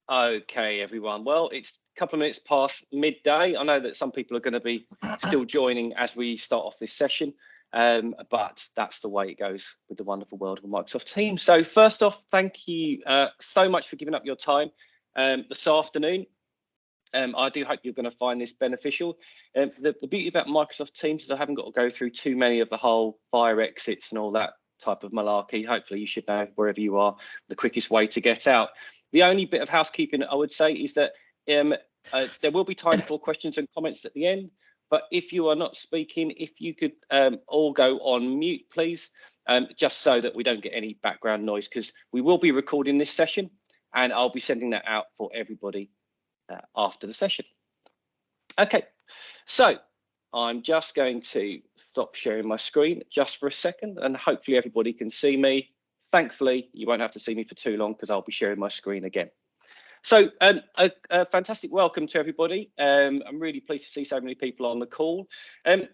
Okay, everyone. Well, it's a couple of minutes past midday. I know that some people are going to be still joining as we start off this session, but that's the way it goes with the wonderful world of Microsoft Teams. So first off, thank you so much for giving up your time this afternoon. I do hope you're going to find this beneficial. The beauty about Microsoft Teams is I haven't got to go through too many of the whole fire exits and all that type of malarkey. Hopefully you should know wherever you are the quickest way to get out. The only bit of housekeeping I would say is that there will be time for questions and comments at the end, but if you are not speaking, if you could all go on mute, please, just so that we don't get any background noise, because we will be recording this session and I'll be sending that out for everybody after the session. Okay, so I'm just going to stop sharing my screen just for a second and hopefully everybody can see me. Thankfully, you won't have to see me for too long because I'll be sharing my screen again. So a fantastic welcome to everybody. I'm really pleased to see so many people on the call. And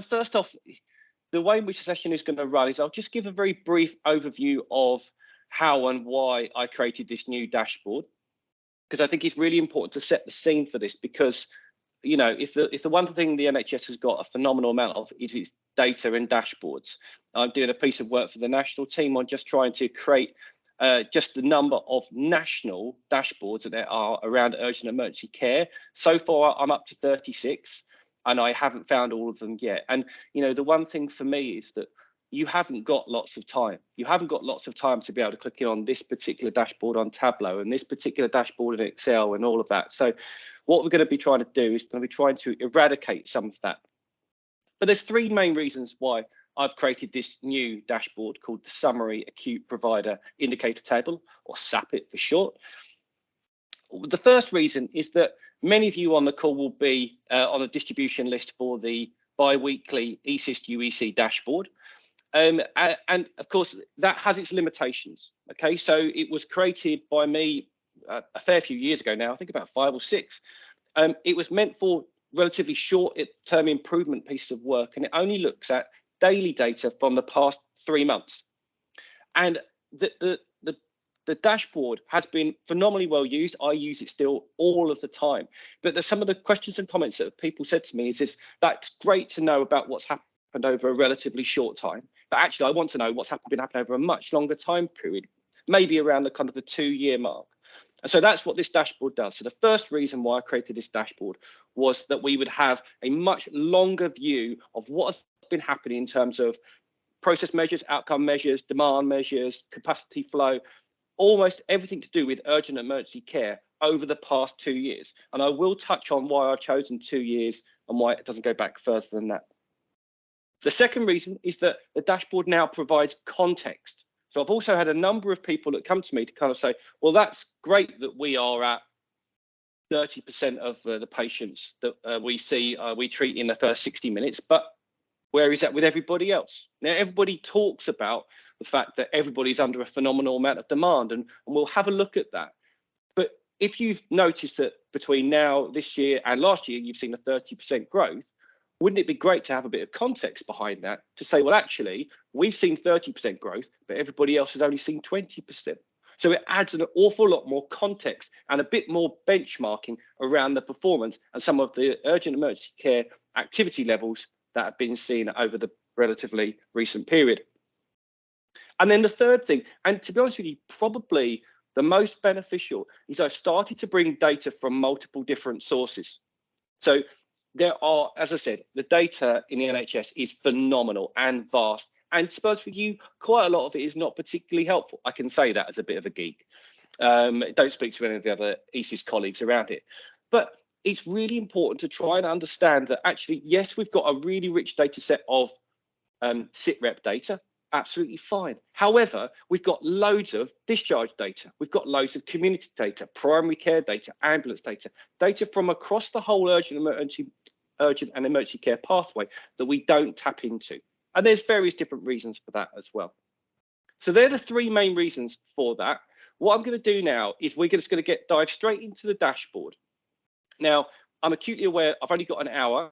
first off, the way in which the session is going to run is I'll just give a very brief overview of how and why I created this new dashboard, because I think it's really important to set the scene for this, because you know, if the one thing the NHS has got a phenomenal amount of is its data and dashboards. I'm doing a piece of work for the national team on just trying to create just the number of national dashboards that there are around urgent emergency care. So far, I'm up to 36, and I haven't found all of them yet. And you know, the one thing for me is that you haven't got lots of time. You haven't got lots of time to be able to click in on this particular dashboard on Tableau and this particular dashboard in Excel and all of that. So what we're going to be trying to do is going to be trying to eradicate some of that. But there's three main reasons why I've created this new dashboard called the Summary Acute Provider Indicator Table, or SAPi for short. The first reason is that many of you on the call will be on a distribution list for the bi-weekly ECIST UEC dashboard. And of course, that has its limitations. Okay, so it was created by me a fair few years ago now, I think about 5 or 6. It was meant for relatively short-term improvement piece of work, and it only looks at daily data from the past 3 months. And the dashboard has been phenomenally well used. I use it still all of the time. But there's some of the questions and comments that people said to me is that's great to know about what's happened over a relatively short time. But actually, I want to know what's been happening over a much longer time period, maybe around the kind of the 2-year mark. And so that's what this dashboard does. So the first reason why I created this dashboard was that we would have a much longer view of what has been happening in terms of process measures, outcome measures, demand measures, capacity flow, almost everything to do with urgent emergency care over the past 2 years. And I will touch on why I've chosen 2 years and why it doesn't go back further than that. The second reason is that the dashboard now provides context. So I've also had a number of people that come to me to kind of say, well, that's great that we are at 30% of the patients that we treat in the first 60 minutes, but where is that with everybody else? Now, everybody talks about the fact that everybody's under a phenomenal amount of demand, and we'll have a look at that. But if you've noticed that between now, this year and last year, you've seen a 30% growth, wouldn't it be great to have a bit of context behind that to say, well, actually, we've seen 30% growth, but everybody else has only seen 20%. So it adds an awful lot more context and a bit more benchmarking around the performance and some of the urgent emergency care activity levels that have been seen over the relatively recent period. And then the third thing, and to be honest with you, probably the most beneficial, is I started to bring data from multiple different sources. So there are, as I said, the data in the NHS is phenomenal and vast. And to be honest with you, quite a lot of it is not particularly helpful. I can say that as a bit of a geek. Don't speak to any of the other ECIST colleagues around it. But it's really important to try and understand that actually, yes, we've got a really rich data set of SITREP data, absolutely fine. However, we've got loads of discharge data. We've got loads of community data, primary care data, ambulance data, data from across the whole urgent and emergency care pathway that we don't tap into. And there's various different reasons for that as well. So they're the 3 main reasons for that. What I'm going to do now is we're just going to dive straight into the dashboard. Now, I'm acutely aware I've only got an hour.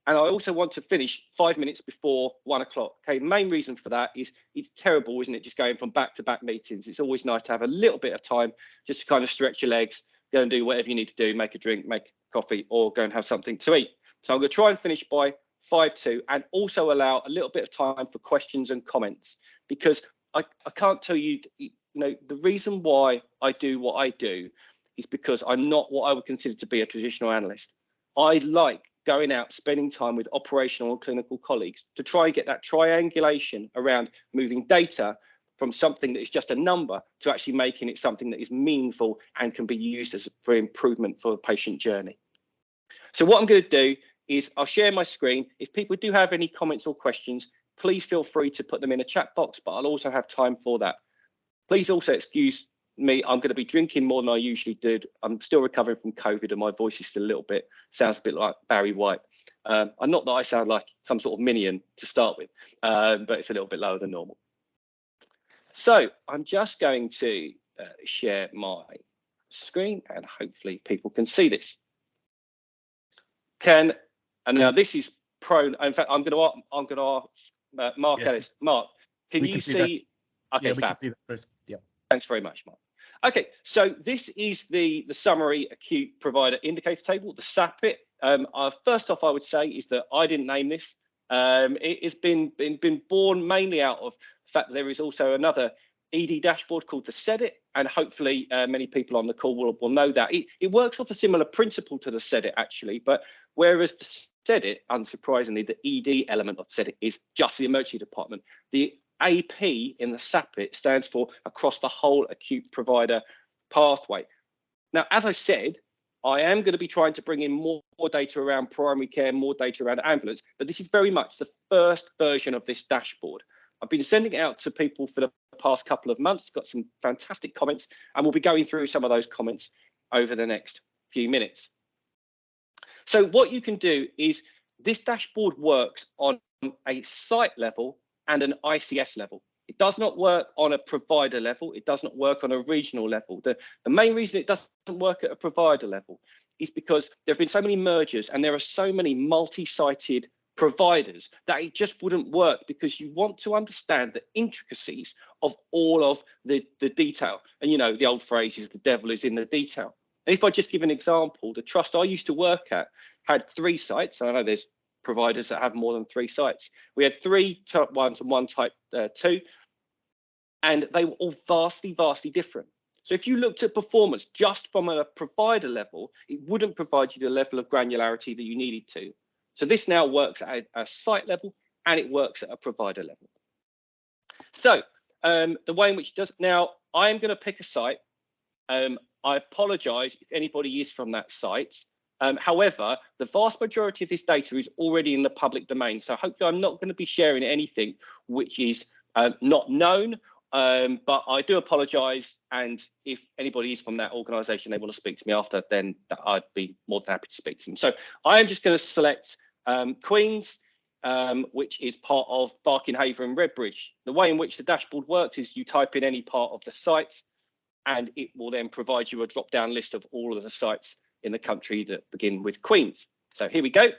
And I also want to finish 5 minutes before 1 o'clock. Okay, the main reason for that is it's terrible, isn't it? Just going from back-to-back meetings. It's always nice to have a little bit of time just to kind of stretch your legs, go and do whatever you need to do, make a drink, make coffee, or go and have something to eat. So I'm going to try and finish by 5:02 and also allow a little bit of time for questions and comments, because I can't tell you, the reason why I do what I do is because I'm not what I would consider to be a traditional analyst. I like going out, spending time with operational and clinical colleagues to try and get that triangulation around moving data from something that is just a number to actually making it something that is meaningful and can be used for improvement for the patient journey. So what I'm going to do is I'll share my screen. If people do have any comments or questions, please feel free to put them in a chat box, but I'll also have time for that. Please also excuse me, I'm going to be drinking more than I usually did. I'm still recovering from COVID and my voice is still sounds a bit like Barry White. Not that I sound like some sort of minion to start with, but it's a little bit lower than normal. So I'm just going to share my screen and hopefully people can see this. And now this is prone. In fact, I'm going to ask Mark Ellis. Mark, can you see? Okay, yeah, we can see that first. Yeah. Thanks very much, Mark. Okay, so this is the summary acute provider indicator table, the SAPi. First off, I would say is that I didn't name this. It has been born mainly out of the fact that there is also another ED dashboard called the SEDIT, and hopefully many people on the call will know that. It works off a similar principle to the SEDIT actually, but whereas the SEDIT, unsurprisingly, the ED element of SEDIT is just the emergency department. The AP in the SAPi stands for across the whole acute provider pathway. Now, as I said, I am going to be trying to bring in more data around primary care, more data around ambulance, but this is very much the first version of this dashboard. I've been sending it out to people for the past couple of months, got some fantastic comments, and we'll be going through some of those comments over the next few minutes. So what you can do is this dashboard works on a site level and an ICS level. It does not work on a provider level. It does not work on a regional level. The main reason it doesn't work at a provider level is because there have been so many mergers and there are so many multi-sited providers that it just wouldn't work, because you want to understand the intricacies of all of the detail. And the old phrase is the devil is in the detail. And if I just give an example, the trust I used to work at had 3 sites. I know there's providers that have more than 3 sites. We had 3 type 1s and 1 type 2, and they were all vastly different. So if you looked at performance just from a provider level, it wouldn't provide you the level of granularity that you needed to. So this now works at a site level and it works at a provider level. So the way in which it does, now I am going to pick a site. I apologize if anybody is from that site. However, the vast majority of this data is already in the public domain. So hopefully I'm not going to be sharing anything which is not known, but I do apologize. And if anybody is from that organization, they want to speak to me after, then I'd be more than happy to speak to them. So I am just going to select Queens, which is part of Barkinghaven and Redbridge. The way in which the dashboard works is you type in any part of the site, and it will then provide you a drop-down list of all of the sites in the country that begin with Queens. So here we go.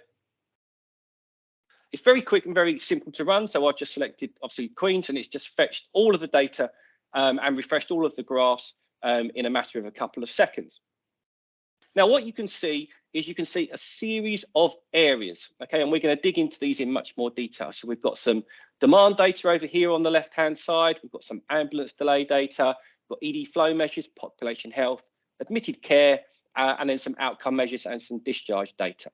It's very quick and very simple to run. So I've just selected obviously Queens, and it's just fetched all of the data and refreshed all of the graphs in a matter of a couple of seconds. Now, what you can see is you can see a series of areas, okay, and we're going to dig into these in much more detail. So we've got some demand data over here on the left-hand side. We've got some ambulance delay data, we've got ED flow measures, population health, admitted care, and then some outcome measures and some discharge data.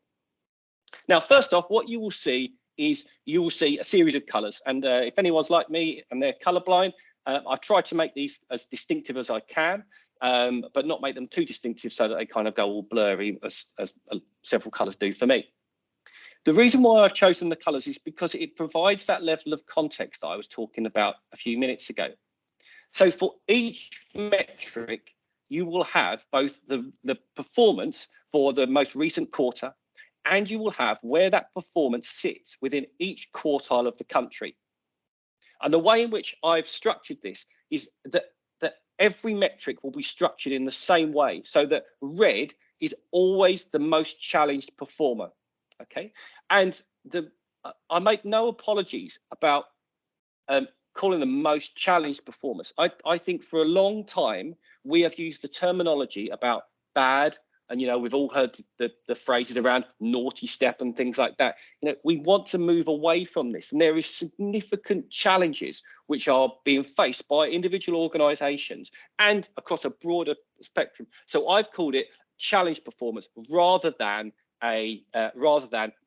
Now, first off, what you will see is you will see a series of colours. And if anyone's like me and they're colourblind, I try to make these as distinctive as I can, but not make them too distinctive so that they kind of go all blurry as several colours do for me. The reason why I've chosen the colours is because it provides that level of context that I was talking about a few minutes ago. So for each metric, you will have both the performance for the most recent quarter, and you will have where that performance sits within each quartile of the country. And the way in which I've structured this is that every metric will be structured in the same way, so that red is always the most challenged performer. Okay, and I make no apologies about calling them most challenged performers. I think for a long time we have used the terminology about bad, and we've all heard the phrases around naughty step and things like that. We want to move away from this, and there is significant challenges which are being faced by individual organisations and across a broader spectrum. So I've called it challenge performance rather than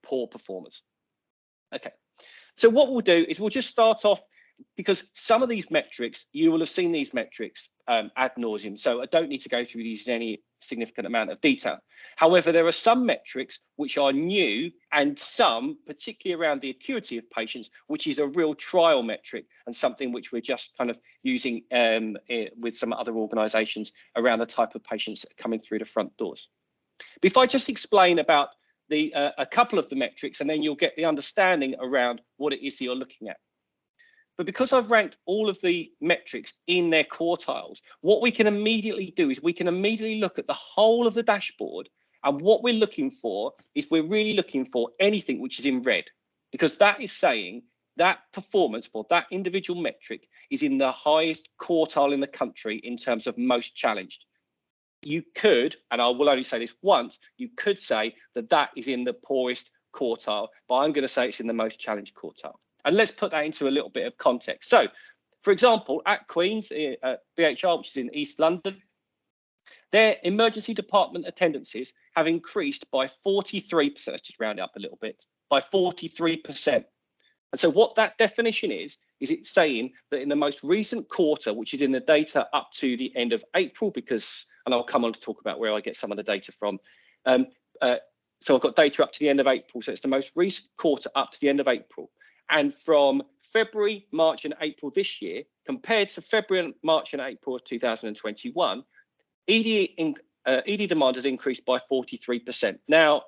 poor performance. Okay, so what we'll do is we'll just start off, because some of these metrics, you will have seen these metrics ad nauseum, so I don't need to go through these in any significant amount of detail. However, there are some metrics which are new, and some, particularly around the acuity of patients, which is a real trial metric and something which we're just kind of using with some other organisations around the type of patients that are coming through the front doors. But if I just explain about a couple of the metrics, and then you'll get the understanding around what it is that you're looking at. But because I've ranked all of the metrics in their quartiles, what we can immediately do is we can immediately look at the whole of the dashboard, and what we're looking for is we're really looking for anything which is in red, because that is saying that performance for that individual metric is in the highest quartile in the country in terms of most challenged. You could, and I will only say this once, you could say that that is in the poorest quartile, but I'm going to say it's in the most challenged quartile. And let's put that into a little bit of context. So, for example, at Queen's, BHR, which is in East London, their emergency department attendances have increased by 43%. Let's just round it up a little bit, by 43%. And so what that definition is it's saying that in the most recent quarter, which is in the data up to the end of April, because, and I'll come on to talk about where I get some of the data from. So I've got data up to the end of April. So it's the most recent quarter up to the end of April. And from February, March and April this year, compared to February, March and April of 2021, ED demand has increased by 43%. Now,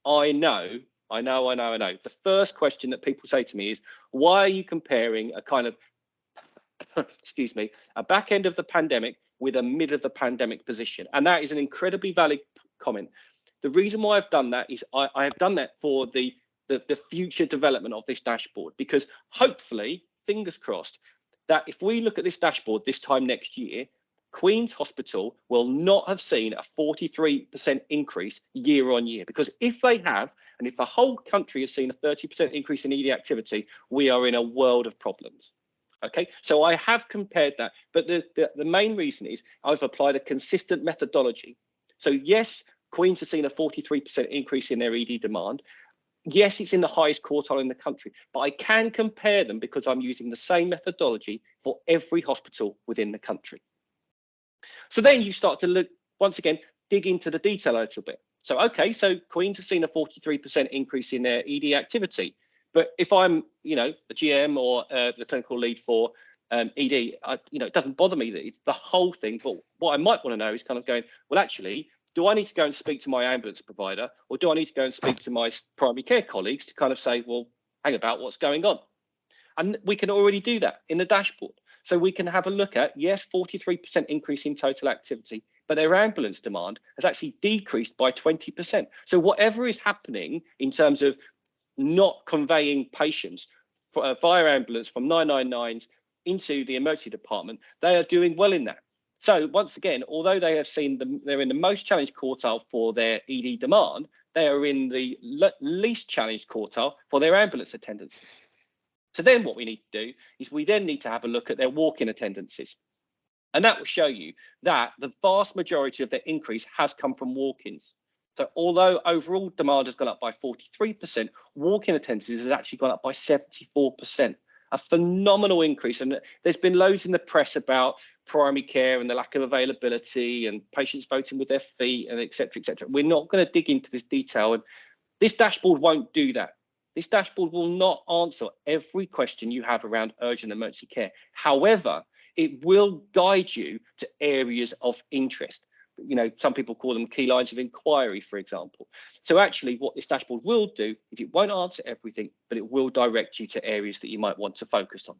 I know. The first question that people say to me is, why are you comparing a kind of, excuse me, a back end of the pandemic with a mid of the pandemic position? And that is an incredibly valid comment. The reason why I've done that is I have done that for the future development of this dashboard, because hopefully, fingers crossed, that if we look at this dashboard this time next year, Queen's Hospital will not have seen a 43% increase year on year. Because if they have, and if the whole country has seen a 30% increase in ED activity, we are in a world of problems. Okay, so I have compared that, but the main reason is I've applied a consistent methodology. So yes, Queen's has seen a 43% increase in their ED demand. Yes, it's in the highest quartile in the country, but I can compare them because I'm using the same methodology for every hospital within the country. So then you start to look, once again, dig into the detail a little bit. So, okay, so Queen's has seen a 43% increase in their ED activity. But if I'm, the GM or the clinical lead for ED, it doesn't bother me that it's the whole thing. But what I might want to know is kind of going, well, actually, do I need to go and speak to my ambulance provider, or do I need to go and speak to my primary care colleagues to kind of say, well, hang about, what's going on? And we can already do that in the dashboard. So we can have a look at, yes, 43% increase in total activity, but their ambulance demand has actually decreased by 20%. So whatever is happening in terms of not conveying patients via ambulance from 999s into the emergency department, they are doing well in that. So once again, although they have seen they're in the most challenged quartile for their ED demand, they are in the least challenged quartile for their ambulance attendances. So then what we need to do is we then need to have a look at their walk-in attendances. And that will show you that the vast majority of their increase has come from walk-ins. So although overall demand has gone up by 43%, walk-in attendances has actually gone up by 74%. A phenomenal increase. And there's been loads in the press about primary care and the lack of availability and patients voting with their feet and et cetera, et cetera. We're not going to dig into this detail, and this dashboard won't do that. This dashboard will not answer every question you have around urgent emergency care. However, it will guide you to areas of interest. Some people call them key lines of inquiry, for example. So actually what this dashboard will do is it won't answer everything, but it will direct you to areas that you might want to focus on.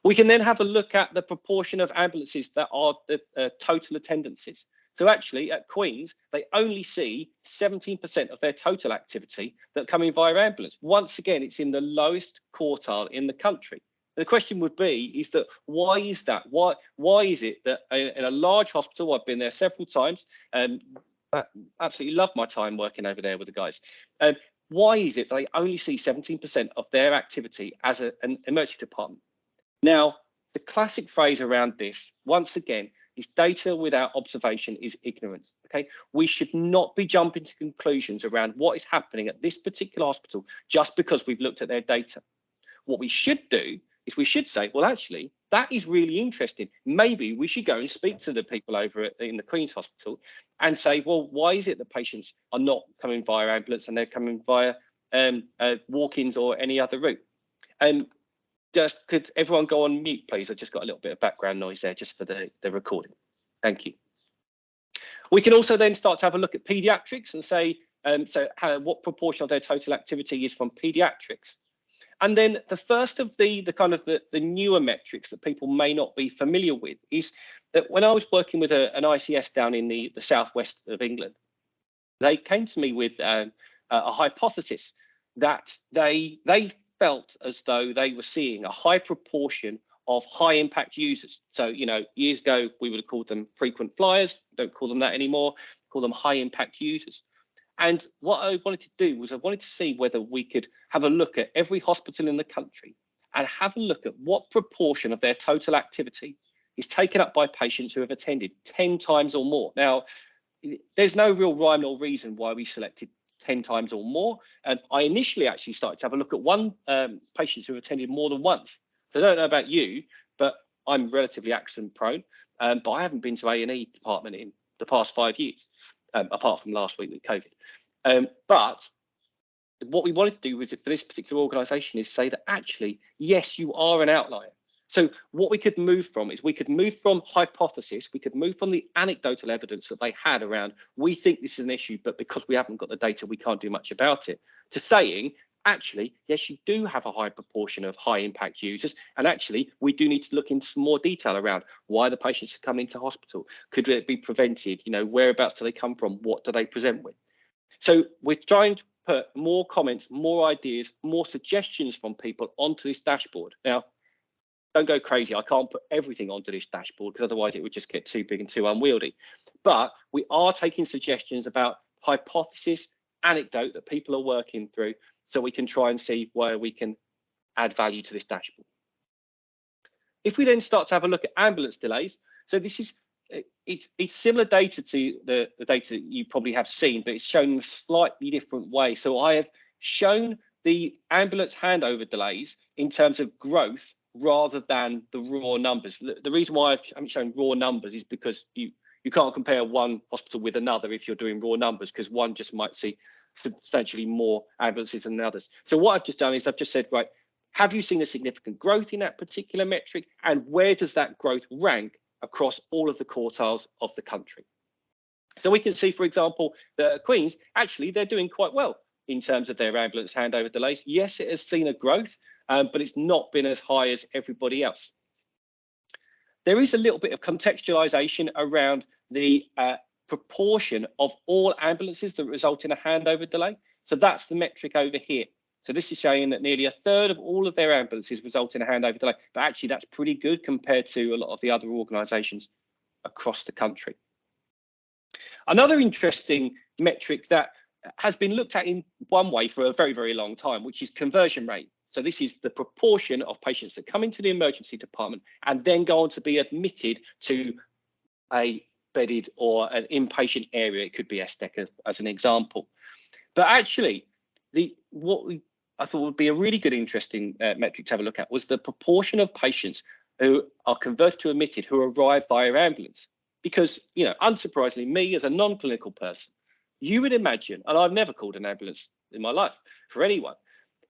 We can then have a look at the proportion of ambulances that are the total attendances. So actually at Queen's, they only see 17% of their total activity that come in via ambulance. Once again, it's in the lowest quartile in the country. And the question would be, is that why is that? Why is it that in a large hospital, I've been there several times, and I absolutely love my time working over there with the guys. Why is it they only see 17% of their activity as an emergency department? Now, the classic phrase around this, once again, is data without observation is ignorance. Okay, we should not be jumping to conclusions around what is happening at this particular hospital just because we've looked at their data. What we should do is we should say, well, actually, that is really interesting. Maybe we should go and speak to the people over in the Queen's Hospital and say, well, why is it that patients are not coming via ambulance and they're coming via walk-ins or any other route? Just could everyone go on mute, please? I just got a little bit of background noise there just for the recording. Thank you. We can also then start to have a look at paediatrics and say, what proportion of their total activity is from paediatrics? And then the first of the newer metrics that people may not be familiar with is that when I was working with an ICS down in the southwest of England, they came to me with a hypothesis that they felt as though they were seeing a high proportion of high impact users. So, you know, years ago, we would have called them frequent flyers. Don't call them that anymore, call them high impact users. And what I wanted to do was I wanted to see whether we could have a look at every hospital in the country and have a look at what proportion of their total activity is taken up by patients who have attended 10 times or more. Now, there's no real rhyme or reason why we selected 10 times or more. And I initially actually started to have a look at patients who have attended more than once. So I don't know about you, but I'm relatively accident prone, but I haven't been to A&E department in the past 5 years. Apart from last week with COVID. But what we wanted to do with it for this particular organisation is say that actually, yes, you are an outlier. So what we could move from is we could move from hypothesis, we could move from the anecdotal evidence that they had around, we think this is an issue, but because we haven't got the data, we can't do much about it, to saying, actually, yes, you do have a high proportion of high impact users. And actually, we do need to look into some more detail around why the patients are coming to hospital. Could it be prevented? You know, whereabouts do they come from? What do they present with? So we're trying to put more comments, more ideas, more suggestions from people onto this dashboard. Now, don't go crazy. I can't put everything onto this dashboard because otherwise it would just get too big and too unwieldy. But we are taking suggestions about hypothesis, anecdote that people are working through, so we can try and see where we can add value to this dashboard. If we then start to have a look at ambulance delays, so this is it's similar data to the data that you probably have seen, but it's shown in a slightly different way. So I have shown the ambulance handover delays in terms of growth rather than the raw numbers. The reason why I haven't shown raw numbers is because you can't compare one hospital with another if you're doing raw numbers, because one just might see substantially more ambulances than others. So what I've just done is I've just said, right, have you seen a significant growth in that particular metric, and where does that growth rank across all of the quartiles of the country? So we can see, for example, that at Queen's, actually, they're doing quite well in terms of their ambulance handover delays. Yes, it has seen a growth, but it's not been as high as everybody else. There is a little bit of contextualization around the proportion of all ambulances that result in a handover delay. So that's the metric over here. So this is showing that nearly a third of all of their ambulances result in a handover delay. But actually, that's pretty good compared to a lot of the other organisations across the country. Another interesting metric that has been looked at in one way for a very, very long time, which is conversion rate. So this is the proportion of patients that come into the emergency department and then go on to be admitted to a bedded or an inpatient area. It could be SDEC as an example. But actually, I thought would be a really good, interesting metric to have a look at was the proportion of patients who are converted to admitted who arrive via ambulance. Because, you know, unsurprisingly, me as a non-clinical person, you would imagine, and I've never called an ambulance in my life for anyone,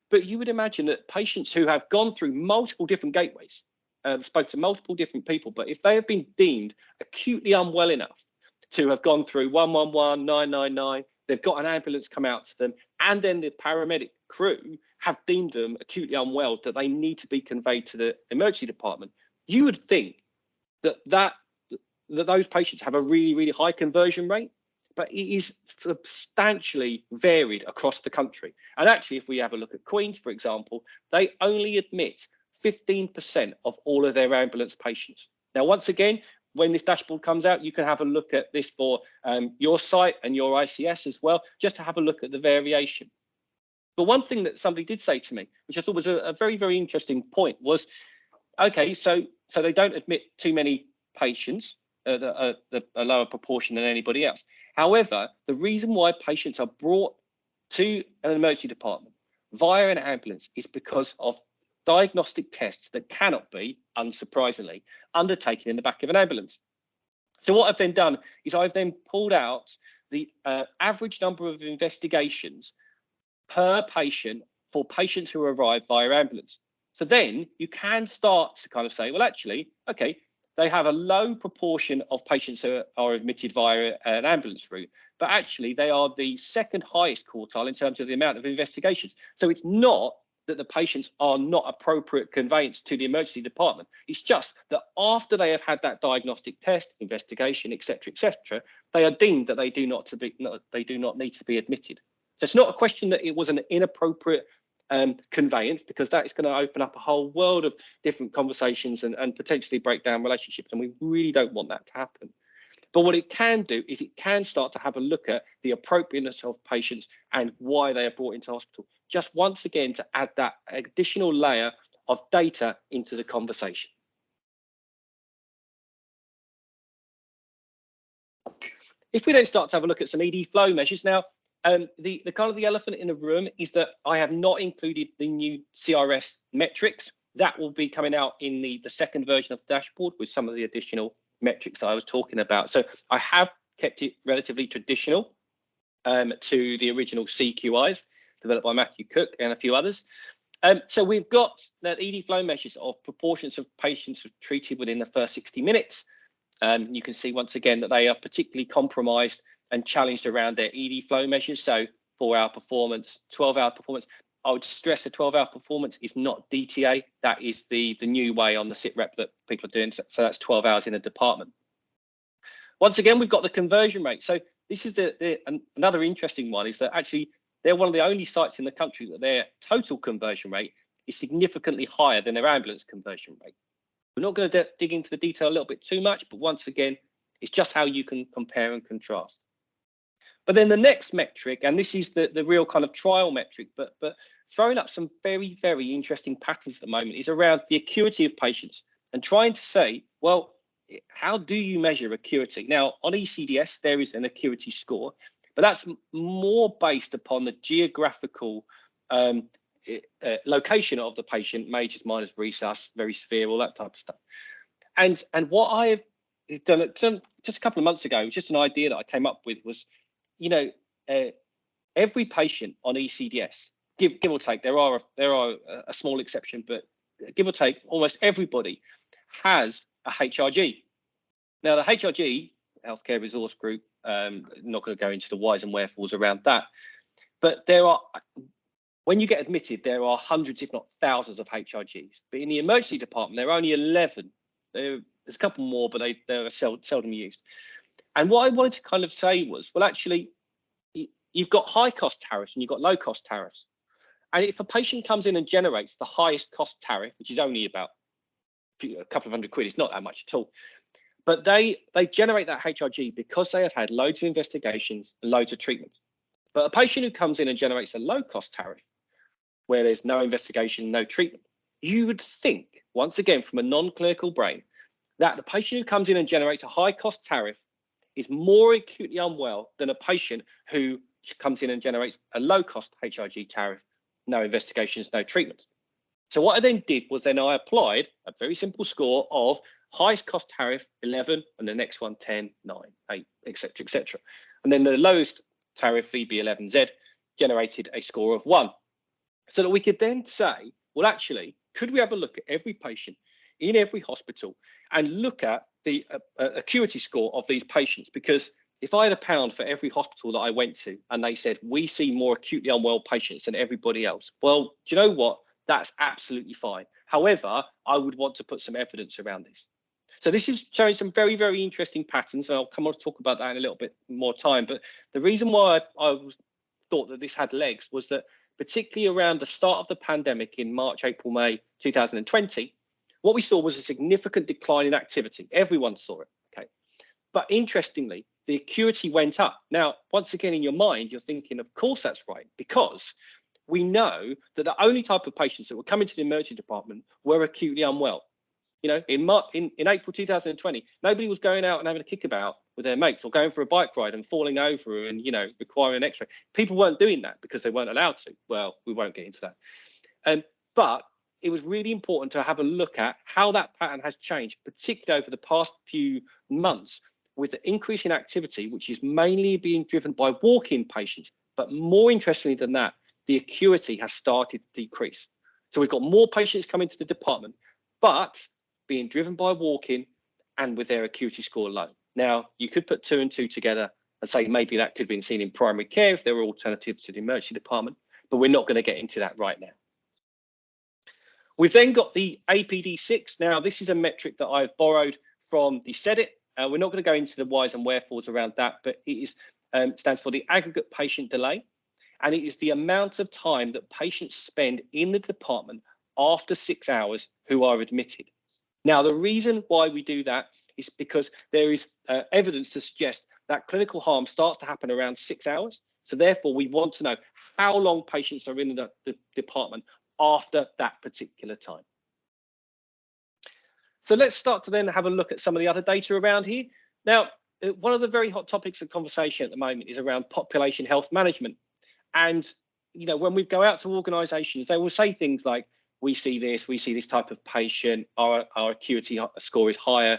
but you would imagine that patients who have gone through multiple different gateways, spoke to multiple different people, but if they have been deemed acutely unwell enough to have gone through 111, 999, they've got an ambulance come out to them, and then the paramedic crew have deemed them acutely unwell that they need to be conveyed to the emergency department, you would think that that those patients have a really, really high conversion rate, but it is substantially varied across the country. And actually, if we have a look at Queens, for example, they only admit 15% of all of their ambulance patients. Now, once again, when this dashboard comes out, you can have a look at this for your site and your ICS as well, just to have a look at the variation. But one thing that somebody did say to me, which I thought was a very, very interesting point, was, okay, so they don't admit too many patients, a lower proportion than anybody else. However, the reason why patients are brought to an emergency department via an ambulance is because of diagnostic tests that cannot be, unsurprisingly, undertaken in the back of an ambulance. So what I've then done is I've then pulled out the average number of investigations per patient for patients who arrive via ambulance. So then you can start to kind of say, well, actually, okay, they have a low proportion of patients who are admitted via an ambulance route, but actually they are the second highest quartile in terms of the amount of investigations. So it's not that the patients are not appropriate conveyance to the emergency department. It's just that after they have had that diagnostic test, investigation, etc., they are deemed that they do not need to be admitted. So it's not a question that it was an inappropriate conveyance, because that is going to open up a whole world of different conversations and potentially break down relationships, and we really don't want that to happen. But what it can do is it can start to have a look at the appropriateness of patients and why they are brought into hospital, just once again to add that additional layer of data into the conversation. If we then start to have a look at some ED flow measures now, the kind of the elephant in the room is that I have not included the new CRS metrics. That will be coming out in the second version of the dashboard with some of the additional metrics I was talking about. So I have kept it relatively traditional to the original CQIs developed by Matthew Cook and a few others. So we've got that ED flow measures of proportions of patients treated within the first 60 minutes. You can see once again that they are particularly compromised and challenged around their ED flow measures. So 4-hour performance, 12-hour performance. I would stress the 12-hour performance is not DTA. That is the new way on the sit rep that people are doing. So that's 12 hours in a department. Once again, we've got the conversion rate. So this is another interesting one, is that actually they're one of the only sites in the country that their total conversion rate is significantly higher than their ambulance conversion rate. We're not going to dig into the detail a little bit too much, but once again, it's just how you can compare and contrast. But then the next metric, and this is the real kind of trial metric, but throwing up some very, very interesting patterns at the moment, is around the acuity of patients and trying to say, well, how do you measure acuity? Now, on ECDS, there is an acuity score, but that's more based upon the geographical location of the patient, majors, minors, resus, very severe, all that type of stuff. And what I have done just a couple of months ago, just an idea that I came up with was, you know, every patient on ECDS, give or take, there are a small exception, but give or take, almost everybody has a HRG. Now, the HRG, Healthcare Resource Group, not going to go into the whys and wherefores around that, but when you get admitted, there are hundreds, if not thousands, of HRGs. But in the emergency department, there are only 11. There's a couple more, but they're seldom used. And what I wanted to kind of say was, well, actually, you've got high cost tariffs and you've got low cost tariffs. And if a patient comes in and generates the highest cost tariff, which is only about a couple of £100, it's not that much at all. But they generate that HRG because they have had loads of investigations and loads of treatment. But a patient who comes in and generates a low cost tariff, where there's no investigation, no treatment, you would think, once again, from a non-clinical brain, that the patient who comes in and generates a high cost tariff is more acutely unwell than a patient who comes in and generates a low cost HRG tariff, no investigations, no treatment. So what I then did was then I applied a very simple score of highest cost tariff 11, and the next one 10, 9, 8, etc., etc. And then the lowest tariff VB11Z generated a score of 1. So that we could then say, well, actually, could we have a look at every patient in every hospital and look at the acuity score of these patients? Because if I had £1 for every hospital that I went to and they said, we see more acutely unwell patients than everybody else, well, do you know what? That's absolutely fine. However, I would want to put some evidence around this. So this is showing some very, very interesting patterns. And I'll come on to talk about that in a little bit more time. But the reason why I thought that this had legs was that particularly around the start of the pandemic in March, April, May 2020, what we saw was a significant decline in activity. Everyone saw it, okay? But interestingly, the acuity went up. Now, once again, in your mind, you're thinking, of course that's right, because we know that the only type of patients that were coming to the emergency department were acutely unwell. You know, in April 2020, nobody was going out and having a kickabout with their mates or going for a bike ride and falling over and, you know, requiring an x-ray. People weren't doing that because they weren't allowed to. Well, we won't get into that. But it was really important to have a look at how that pattern has changed, particularly over the past few months, with the increase in activity, which is mainly being driven by walk-in patients. But more interestingly than that, the acuity has started to decrease. So we've got more patients coming to the department, but being driven by walk-in and with their acuity score low. Now, you could put 2 and 2 together and say maybe that could have been seen in primary care if there were alternatives to the emergency department, but we're not going to get into that right now. We've then got the APD6. Now, this is a metric that I've borrowed from the SEDIT. We're not going to go into the whys and wherefores around that, but it is stands for the aggregate patient delay, and it is the amount of time that patients spend in the department after 6 hours who are admitted. Now, the reason why we do that is because there is evidence to suggest that clinical harm starts to happen around 6 hours. So therefore, we want to know how long patients are in the department after that particular time. So let's start to then have a look at some of the other data around here. Now, one of the very hot topics of conversation at the moment is around population health management. And, you know, when we go out to organizations, they will say things like, we see this type of patient, our acuity score is higher,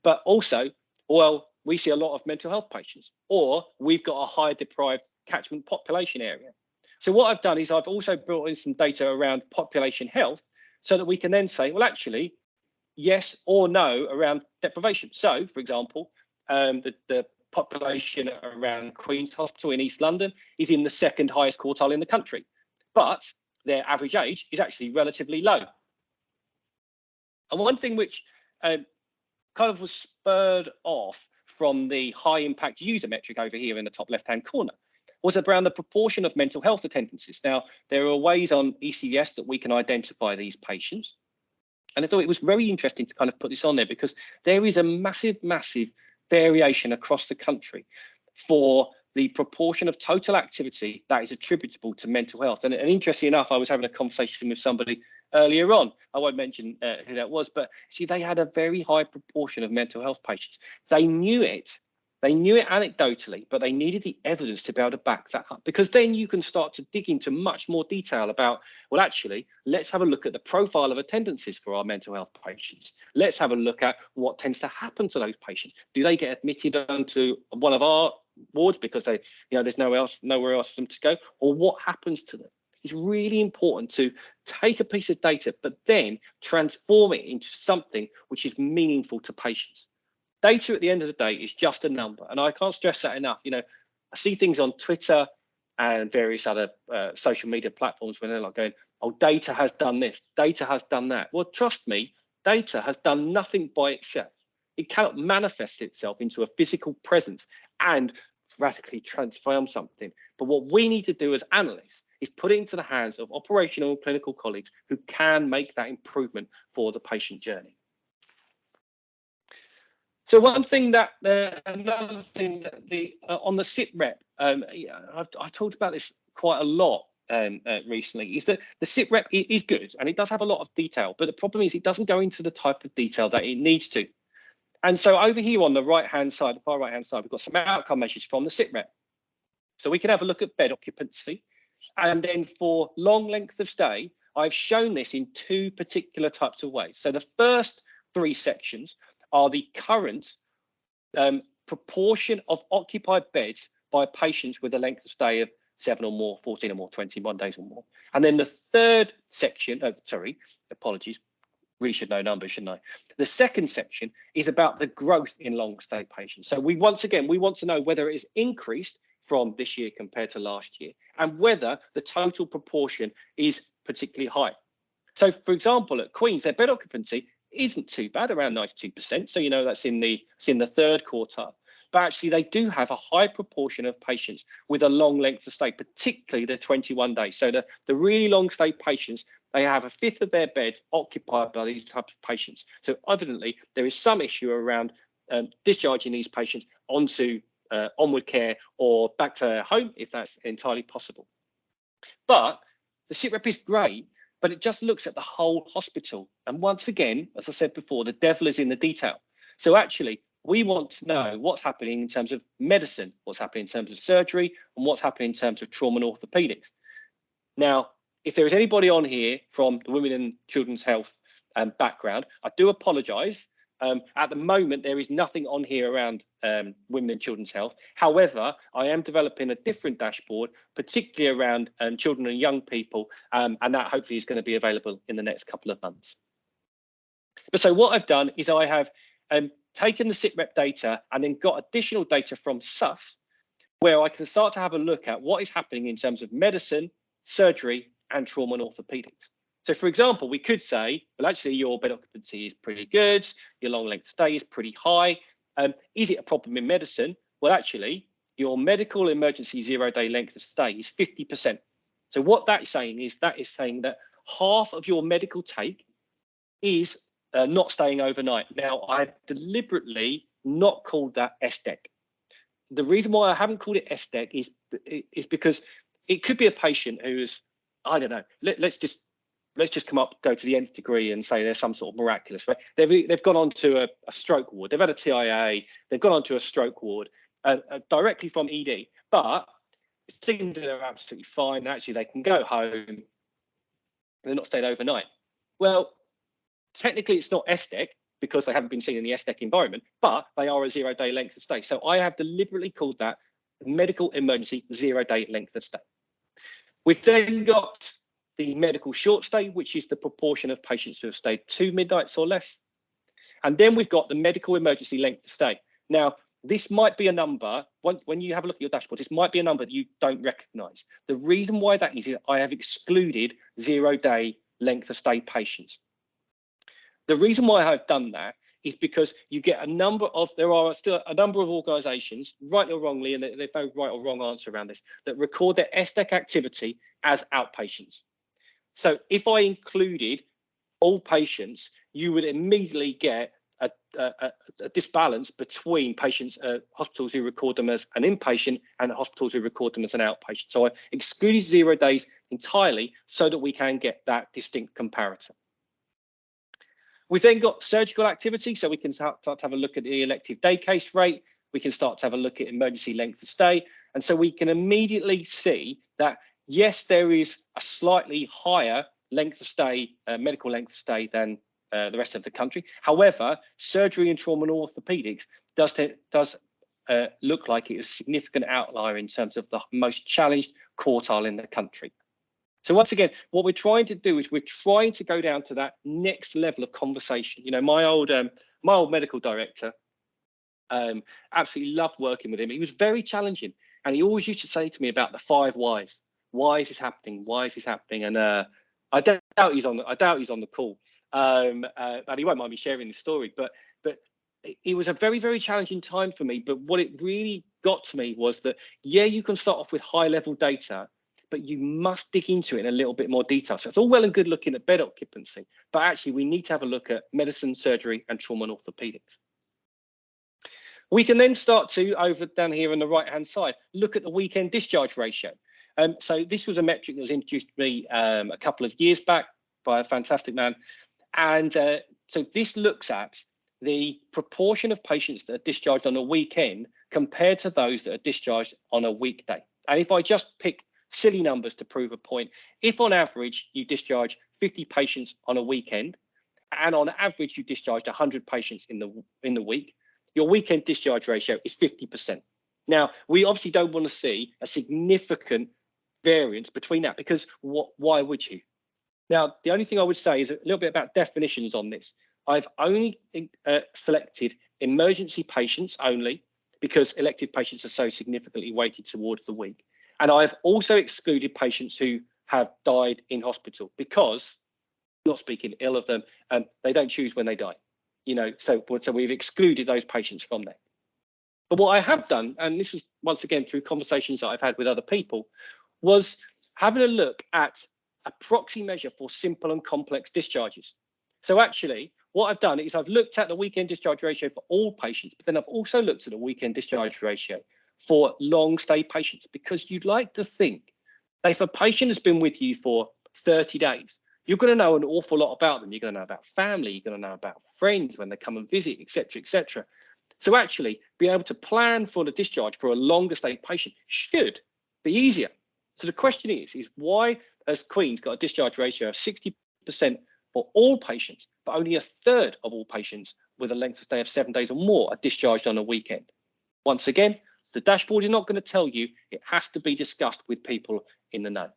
but also, well, we see a lot of mental health patients, or we've got a higher deprived catchment population area. So what I've done is I've also brought in some data around population health so that we can then say, well, actually, yes or no around deprivation. So, for example, the population around Queen's Hospital in East London is in the 2nd highest quartile in the country, but their average age is actually relatively low. And one thing which kind of was spurred off from the high impact user metric over here in the top left-hand corner was around the proportion of mental health attendances. Now, there are ways on ECIST that we can identify these patients. And I thought it was very interesting to kind of put this on there because there is a massive, massive variation across the country for the proportion of total activity that is attributable to mental health. And interestingly enough, I was having a conversation with somebody earlier on. I won't mention who that was, but see, they had a very high proportion of mental health patients. They knew it. They knew it anecdotally, but they needed the evidence to be able to back that up, because then you can start to dig into much more detail about, well, actually, let's have a look at the profile of attendances for our mental health patients. Let's have a look at what tends to happen to those patients. Do they get admitted onto one of our wards because they, you know, there's nowhere else for them to go, or what happens to them? It's really important to take a piece of data, but then transform it into something which is meaningful to patients. Data at the end of the day is just a number, and I can't stress that enough. You know, I see things on Twitter and various other social media platforms when they're like going, oh, data has done this, data has done that. Well, trust me, data has done nothing by itself. It cannot manifest itself into a physical presence and radically transform something. But what we need to do as analysts is put it into the hands of operational and clinical colleagues who can make that improvement for the patient journey. So one thing that, another thing that on the SITREP, I've talked about this quite a lot recently, is that the SITREP is good and it does have a lot of detail, but the problem is it doesn't go into the type of detail that it needs to. And so over here on the right-hand side, the far right-hand side, we've got some outcome measures from the SITREP. So we can have a look at bed occupancy. And then for long length of stay, I've shown this in 2 particular types of ways. So the first 3 sections are the current proportion of occupied beds by patients with a length of stay of 7 or more, 14 or more, 21 days or more. And then the third section, apologies, really should know numbers, shouldn't I? The second section is about the growth in long stay patients. So we want to know whether it is increased from this year compared to last year, and whether the total proportion is particularly high. So for example, at Queen's, their bed occupancy isn't too bad, around 92%. So, you know, that's in the third quartile. But actually, they do have a high proportion of patients with a long length of stay, particularly the 21 days. So the really long stay patients, they have a fifth of their beds occupied by these types of patients. So evidently, there is some issue around discharging these patients onto onward care or back to their home, if that's entirely possible. But the SITREP is great, but it just looks at the whole hospital. And once again, as I said before, the devil is in the detail. So actually, we want to know what's happening in terms of medicine, what's happening in terms of surgery, and what's happening in terms of trauma and orthopedics. Now, if there is anybody on here from the Women and Children's Health background, I do apologise. At the moment, there is nothing on here around women and children's health. However, I am developing a different dashboard, particularly around children and young people, and that hopefully is going to be available in the next couple of months. But so what I've done is I have taken the SITREP data and then got additional data from SUS, where I can start to have a look at what is happening in terms of medicine, surgery, and trauma and orthopedics. So, for example, we could say, well, actually, your bed occupancy is pretty good, your long length stay is pretty high. Is it a problem in medicine? Well, actually, your medical emergency 0-day length of stay is 50%. So what that is saying is that half of your medical take is not staying overnight. Now, I've deliberately not called that SDEC. The reason why I haven't called it SDEC is because it could be a patient who is, I don't know, let's just go to the nth degree and say there's some sort of miraculous, right? They've gone on to a stroke ward, they've had a TIA, they've gone on to a stroke ward directly from ED, but it seems that they're absolutely fine. Actually, they can go home, they're not staying overnight. Well, technically it's not SDEC because they haven't been seen in the SDEC environment, but they are a 0-day length of stay. So I have deliberately called that medical emergency 0-day length of stay. We've then got the medical short stay, which is the proportion of patients who have stayed 2 midnights or less. And then we've got the medical emergency length of stay. Now, this might be a number, when you have a look at your dashboard, this might be a number that you don't recognise. The reason why that is I have excluded 0-day length of stay patients. The reason why I've done that is because you get there are still a number of organisations, rightly or wrongly, and there's no right or wrong answer around this, that record their SDEC activity as outpatients. So if I included all patients, you would immediately get a disbalance between patients, hospitals who record them as an inpatient and hospitals who record them as an outpatient. So I excluded 0 days entirely so that we can get that distinct comparator. We've then got surgical activity, so we can start to have a look at the elective day case rate. We can start to have a look at emergency length of stay. And so we can immediately see that, yes, there is a slightly higher length of stay, medical length of stay than the rest of the country. However, surgery and trauma and orthopedics does look like it is a significant outlier in terms of the most challenged quartile in the country. So once again, what we're trying to do is we're trying to go down to that next level of conversation. You know, my old medical director, absolutely loved working with him. He was very challenging, and he always used to say to me about the 5 whys. Why is this happening? Why is this happening? And I doubt he's on the call, and he won't mind me sharing the story. But it was a very, very challenging time for me. But what it really got to me was that, yeah, you can start off with high-level data, but you must dig into it in a little bit more detail. So it's all well and good looking at bed occupancy, but actually we need to have a look at medicine, surgery, and trauma and orthopedics. We can then start to, over down here on the right-hand side, look at the weekend discharge ratio. So this was a metric that was introduced to me a couple of years back by a fantastic man. And so this looks at the proportion of patients that are discharged on a weekend compared to those that are discharged on a weekday. And if I just pick silly numbers to prove a point, if on average you discharge 50 patients on a weekend, and on average you discharged 100 patients in the week, your weekend discharge ratio is 50%. Now, we obviously don't want to see a significant variance between that, because why would you? Now, the only thing I would say is a little bit about definitions on this. I've only selected emergency patients only because elective patients are so significantly weighted towards the week. And I've also excluded patients who have died in hospital because not speaking ill of them, they don't choose when they die. So we've excluded those patients from there. But what I have done, and this was once again through conversations that I've had with other people, was having a look at a proxy measure for simple and complex discharges. So actually, what I've done is I've looked at the weekend discharge ratio for all patients, but then I've also looked at the weekend discharge ratio for long stay patients, because you'd like to think that if a patient has been with you for 30 days, you're going to know an awful lot about them. You're going to know about family, you're going to know about friends when they come and visit, etc., etc. So actually, being able to plan for the discharge for a longer stay patient should be easier. So the question is why has Queen's got a discharge ratio of 60% for all patients, but only a third of all patients with a length of stay of 7 days or more are discharged on a weekend? Once again, the dashboard is not going to tell you. It has to be discussed with people in the know.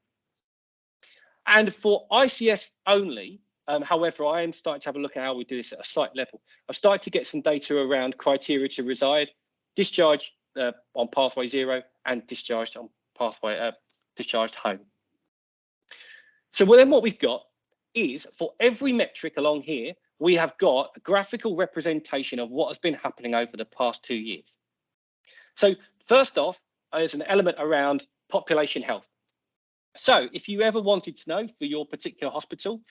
And for ICS only, however, I am starting to have a look at how we do this at a site level. I've started to get some data around criteria to reside, discharge on pathway 0, and discharged on pathway discharged home. So then what we've got is, for every metric along here, we have got a graphical representation of what has been happening over the past 2 years. So first off, there's an element around population health. So if you ever wanted to know for your particular hospital,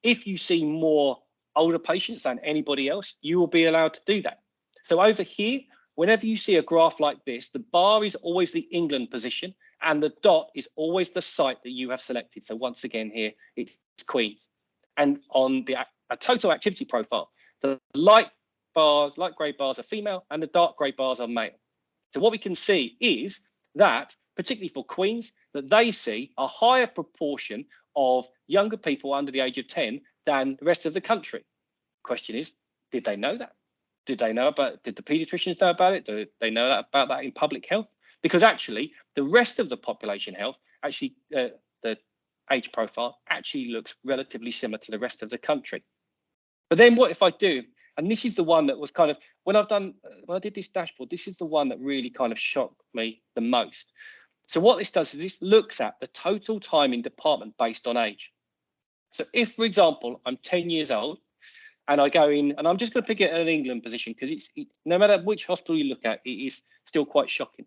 if you see more older patients than anybody else, you will be allowed to do that. So over here, whenever you see a graph like this, the bar is always the England position and the dot is always the site that you have selected. So once again here, it's Queen's. And on the total activity profile, the light grey bars are female and the dark grey bars are male. So what we can see is that, particularly for Queen's, that they see a higher proportion of younger people under the age of 10 than the rest of the country. Question is, did they know that? Did the paediatricians know about it? Do they know about that in public health? Because actually, the rest of the population health, actually, the age profile actually looks relatively similar to the rest of the country. But then what if I do, and this is the one that was kind of, when I did this dashboard, this is the one that really kind of shocked me the most. So what this does is this looks at the total time in department based on age. So if, for example, I'm 10 years old and I go in, and I'm just going to pick it at an England position because it's no matter which hospital you look at, it is still quite shocking.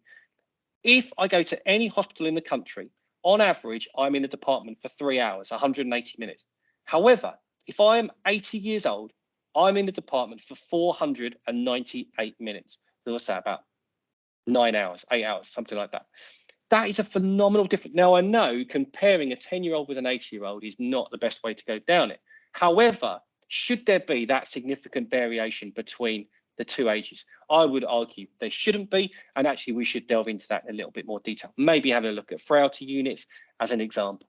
If I go to any hospital in the country, on average, I'm in the department for 3 hours, 180 minutes. However, if I am 80 years old, I'm in the department for 498 minutes. So what's that, about 9 hours, 8 hours, something like that. That is a phenomenal difference. Now, I know comparing a 10-year-old with an 80-year-old is not the best way to go down it. However, should there be that significant variation between the two ages? I would argue there shouldn't be, and actually we should delve into that in a little bit more detail. Maybe have a look at frailty units as an example.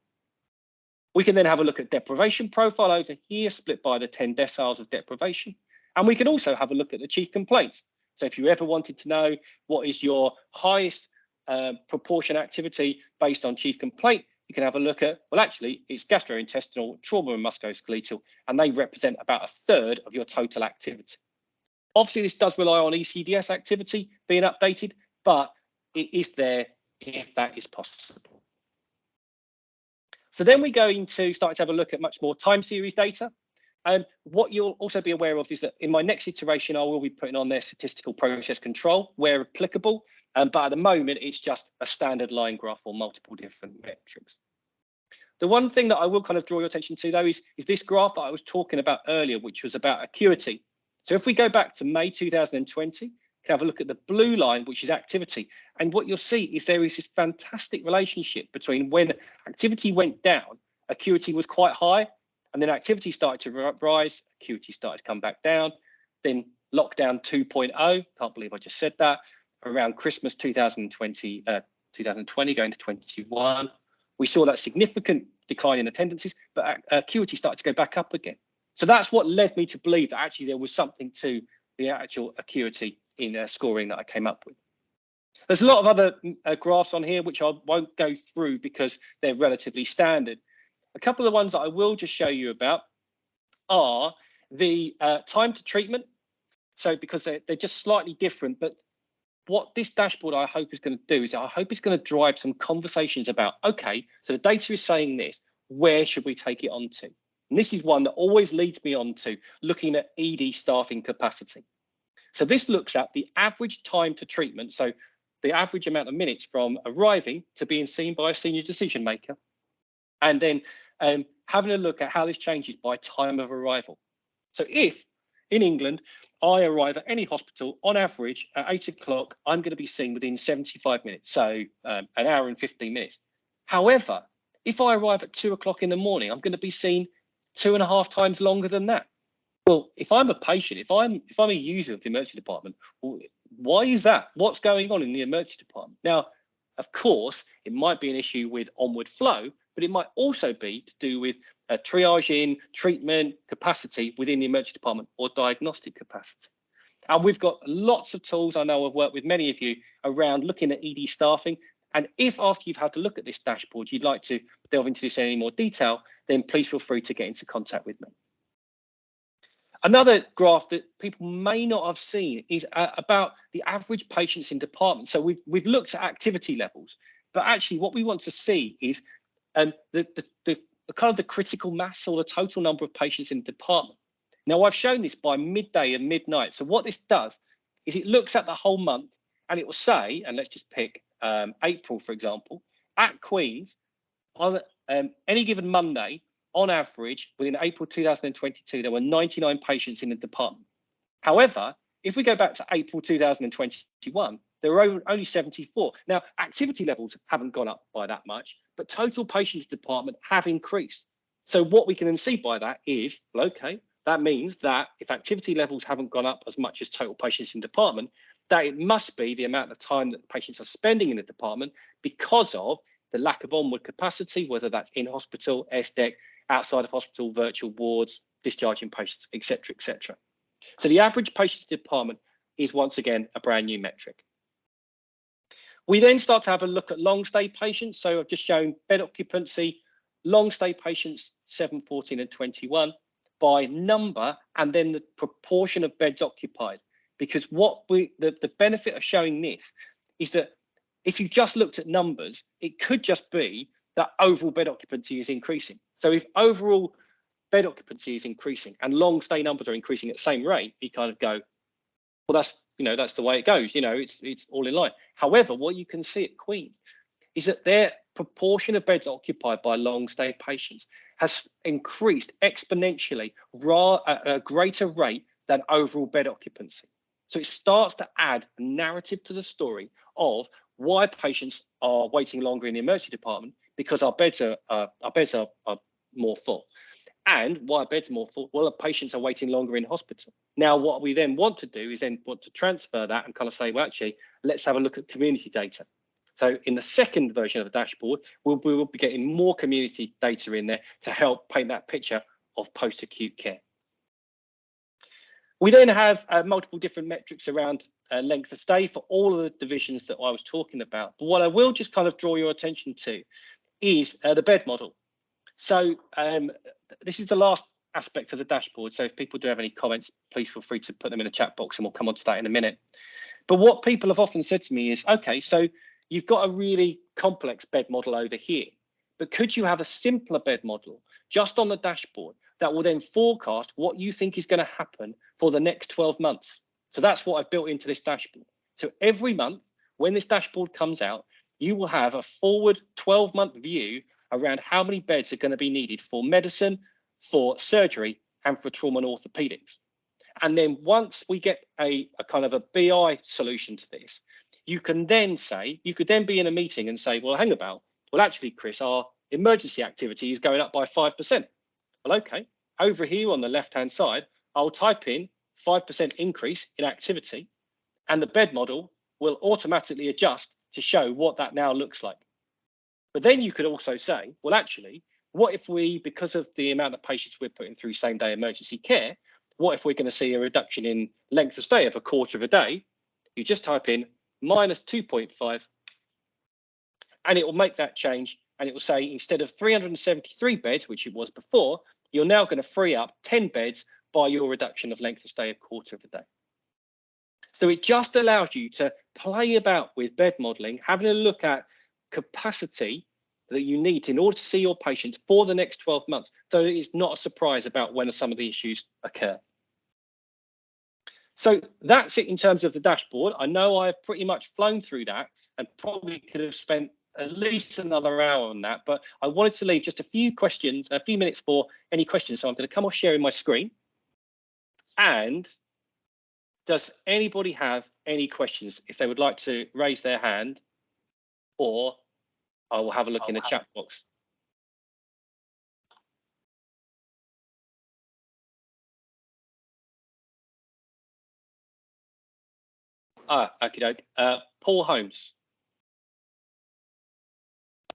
We can then have a look at deprivation profile over here, split by the 10 deciles of deprivation. And we can also have a look at the chief complaints. So if you ever wanted to know what is your highest proportion activity based on chief complaint, you can have a look at, well, actually, it's gastrointestinal, trauma and musculoskeletal, and they represent about a third of your total activity. Obviously, this does rely on ECDS activity being updated, but it is there if that is possible. So then we go into starting to have a look at much more time series data. And what you'll also be aware of is that in my next iteration, I will be putting on their statistical process control where applicable. But at the moment, it's just a standard line graph or multiple different metrics. The one thing that I will kind of draw your attention to, though, is this graph that I was talking about earlier, which was about acuity. So if we go back to May 2020, you can have a look at the blue line, which is activity. And what you'll see is there is this fantastic relationship between when activity went down, acuity was quite high, and then activity started to rise, acuity started to come back down. Then lockdown 2.0, can't believe I just said that, around Christmas 2020 going to 21. We saw that significant decline in attendances, but acuity started to go back up again. So that's what led me to believe that actually there was something to the actual acuity in scoring that I came up with. There's a lot of other graphs on here, which I won't go through because they're relatively standard. A couple of the ones that I will just show you about are the time to treatment. So because they're just slightly different, but what this dashboard I hope is going to do is I hope it's going to drive some conversations about, okay, so the data is saying this, where should we take it on to? And this is one that always leads me on to looking at ED staffing capacity. So this looks at the average time to treatment, so the average amount of minutes from arriving to being seen by a senior decision maker, and then having a look at how this changes by time of arrival. So if in England, I arrive at any hospital on average at 8 o'clock, I'm going to be seen within 75 minutes, so an hour and 15 minutes. However, if I arrive at 2 o'clock in the morning, I'm going to be seen 2.5 times longer than that. Well, if I'm a patient, if I'm a user of the emergency department, why is that? What's going on in the emergency department? Now, of course, it might be an issue with onward flow, but it might also be to do with triaging, treatment capacity within the emergency department or diagnostic capacity. And we've got lots of tools. I know I've worked with many of you around looking at ED staffing. And if after you've had a look at this dashboard, you'd like to delve into this in any more detail, then please feel free to get into contact with me. Another graph that people may not have seen is about the average patients in departments. So we've looked at activity levels, but actually what we want to see is the kind of the critical mass or the total number of patients in the department. Now I've shown this by midday and midnight. So what this does is it looks at the whole month and it will say, and let's just pick April, for example, at Queen's on any given Monday, on average, within April 2022, there were 99 patients in the department. However, if we go back to April 2021, there were only 74. Now, activity levels haven't gone up by that much, but total patients department have increased. So what we can then see by that is, well, okay, that means that if activity levels haven't gone up as much as total patients in department, that it must be the amount of time that patients are spending in the department because of the lack of onward capacity, whether that's in hospital, SDEC, outside of hospital, virtual wards, discharging patients, etc., etc. So the average patient department is once again a brand new metric. We then start to have a look at long stay patients. So I've just shown bed occupancy, long stay patients 7, 14 and 21 by number, and then the proportion of beds occupied. Because what the benefit of showing this is that if you just looked at numbers, it could just be that overall bed occupancy is increasing. So if overall bed occupancy is increasing and long stay numbers are increasing at the same rate, you kind of go, well, that's the way it goes. It's all in line. However, what you can see at Queen's is that their proportion of beds occupied by long stay patients has increased exponentially at a greater rate than overall bed occupancy. So it starts to add a narrative to the story of why patients are waiting longer in the emergency department, because our beds are more full. And why are beds more full? Well, the patients are waiting longer in hospital. Now, what we then want to do is then want to transfer that and kind of say, well, actually, let's have a look at community data. So in the second version of the dashboard, we will be getting more community data in there to help paint that picture of post-acute care. We then have multiple different metrics around length of stay for all of the divisions that I was talking about. But what I will just kind of draw your attention to is the bed model. So this is the last aspect of the dashboard. So if people do have any comments, please feel free to put them in the chat box and we'll come on to that in a minute. But what people have often said to me is, okay, so you've got a really complex bed model over here, but could you have a simpler bed model just on the dashboard that will then forecast what you think is going to happen for the next 12 months? So that's what I've built into this dashboard. So every month when this dashboard comes out, you will have a forward 12-month view around how many beds are going to be needed for medicine, for surgery, and for trauma and orthopedics. And then once we get a kind of a BI solution to this, you could then be in a meeting and say, well, hang about, well, actually, Chris, our emergency activity is going up by 5%. Well, okay, over here on the left-hand side, I'll type in 5% increase in activity, and the bed model will automatically adjust to show what that now looks like. But then you could also say, well, actually, what if we, because of the amount of patients we're putting through same-day emergency care, what if we're going to see a reduction in length of stay of a quarter of a day? You just type in minus 2.5, and it will make that change, and it will say instead of 373 beds, which it was before, you're now going to free up 10 beds by your reduction of length of stay a quarter of a day. So it just allows you to play about with bed modelling, having a look at capacity that you need in order to see your patient for the next 12 months. So it's not a surprise about when some of the issues occur. So that's it in terms of the dashboard. I know I've pretty much flown through that and probably could have spent at least another hour on that, but I wanted to leave just a few questions, a few minutes for any questions. So I'm going to come off sharing my screen. And does anybody have any questions? If they would like to raise their hand, or I will have a look in the chat box. Okay. Paul Holmes.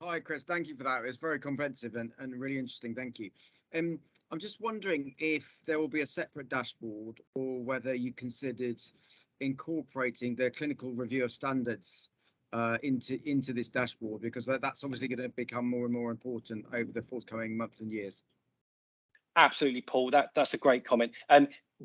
Hi, Chris. Thank you for that. It's very comprehensive and really interesting. Thank you. I'm just wondering if there will be a separate dashboard or whether you considered incorporating the clinical review of standards into this dashboard, because that's obviously going to become more and more important over the forthcoming months and years. Absolutely, Paul. That's a great comment.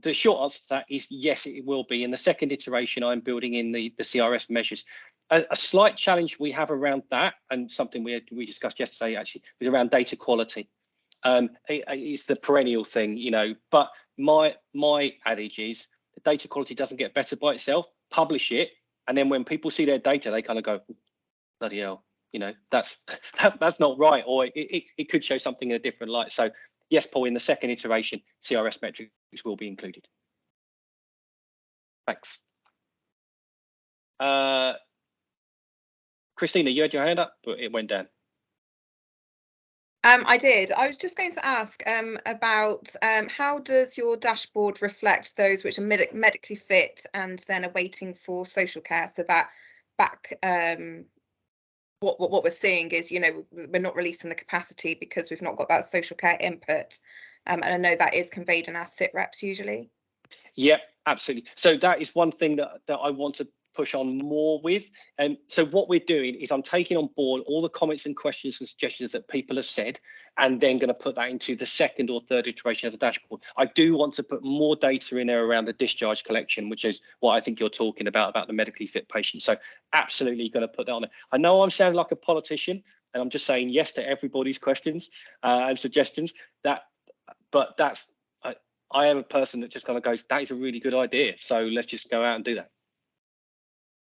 The short answer to that is yes, it will be. In the second iteration, I'm building in the CRS measures. A slight challenge we have around that, and something we discussed yesterday actually, was around data quality. It's the perennial thing, you know. But my adage is the data quality doesn't get better by itself. Publish it, and then when people see their data, they kind of go, bloody hell, you know, that's not right, or it could show something in a different light. So yes, Paul, in the second iteration, CRS metrics will be included. Thanks. Christina, you had your hand up, but it went down. I did. I was just going to ask about how does your dashboard reflect those which are medically fit and then are waiting for social care, so that back what we're seeing is, you know, we're not releasing the capacity because we've not got that social care input, and I know that is conveyed in our sit reps usually. Yeah, absolutely. So that is one thing that I want to push on more with. And so what we're doing is I'm taking on board all the comments and questions and suggestions that people have said, and then going to put that into the second or third iteration of the dashboard. I do want to put more data in there around the discharge collection, which is what I think you're talking about the medically fit patient. So absolutely going to put that on there. I know I'm sounding like a politician, and I'm just saying yes to everybody's questions and suggestions. But that's I am a person that just kind of goes, that is a really good idea. So let's just go out and do that.